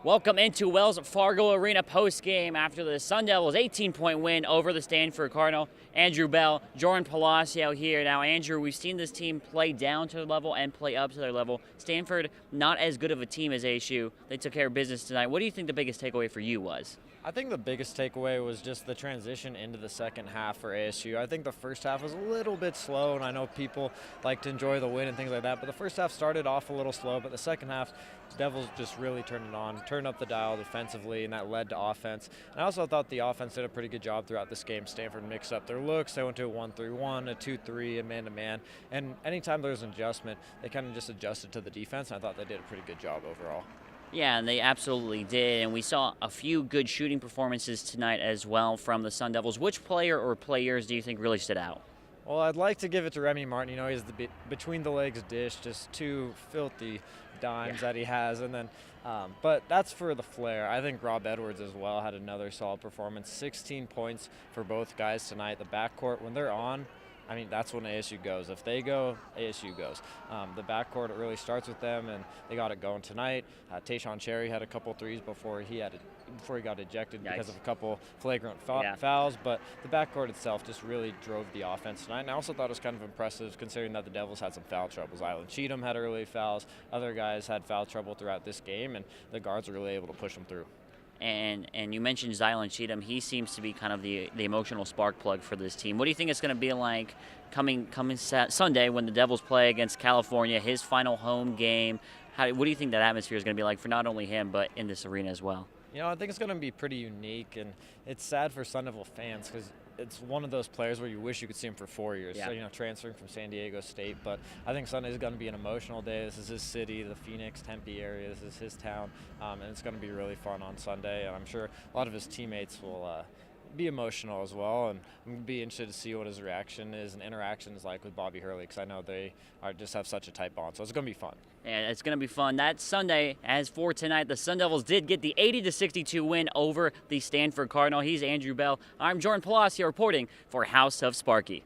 Welcome into Wells Fargo Arena postgame after the Sun Devils' 18-point win over the Stanford Cardinal. Andrew Bell, Joran Palacio here. Now, Andrew, we've seen this team play down to their level and play up to their level. Stanford, not as good of a team as ASU. They took care of business tonight. What do you think the biggest takeaway for you was? I think the biggest takeaway was just the transition into the second half for ASU. I think the first half was a little bit slow, and I know people like to enjoy the win and things like that, but the first half started off a little slow, but the second half, the Devils just really turned it on, turned up the dial defensively, and that led to offense. And I also thought the offense did a pretty good job throughout this game. Stanford mixed up their looks. They went to a 1-3-1, a 2-3, a man-to-man, and anytime there was an adjustment, they kind of just adjusted to the defense, and I thought they did a pretty good job overall. Yeah, and they absolutely did, and we saw a few good shooting performances tonight as well from the Sun Devils. Which player or players do you think really stood out? Well, I'd like to give it to Remy Martin. You know, he's the between-the-legs dish, just two filthy dimes that he has, and then but that's for the flair. I think Rob Edwards as well had another solid performance. 16 points for both guys tonight. The backcourt, when they're on, I mean, that's when ASU goes. If they go, ASU goes. The backcourt, it really starts with them, and they got it going tonight. Tayshaun Cherry had a couple threes before he got ejected because of a couple flagrant fouls, but the backcourt itself just really drove the offense tonight. And I also thought it was kind of impressive considering that the Devils had some foul troubles. Island Cheatham had early fouls. Other guys had foul trouble throughout this game, and the guards were really able to push them through. And you mentioned Zylan Cheatham. He seems to be kind of the emotional spark plug for this team. What do you think it's going to be like coming Sunday when the Devils play against California, his final home game? What do you think that atmosphere is going to be like for not only him but in this arena as well? You know, I think it's going to be pretty unique, and it's sad for Sun Devil fans because it's one of those players where you wish you could see him for 4 years, so, you know, transferring from San Diego State. But I think Sunday is going to be an emotional day. This is his city, the Phoenix, Tempe area. This is his town, and it's going to be really fun on Sunday. And I'm sure a lot of his teammates will be emotional as well, and I'm going to be interested to see what his reaction is and interaction is like with Bobby Hurley, because I know they just have such a tight bond, so it's going to be fun. And it's going to be fun. That Sunday, as for tonight, the Sun Devils did get the 80-62 win over the Stanford Cardinal. He's Andrew Bell. I'm Joran Palacio reporting for House of Sparky.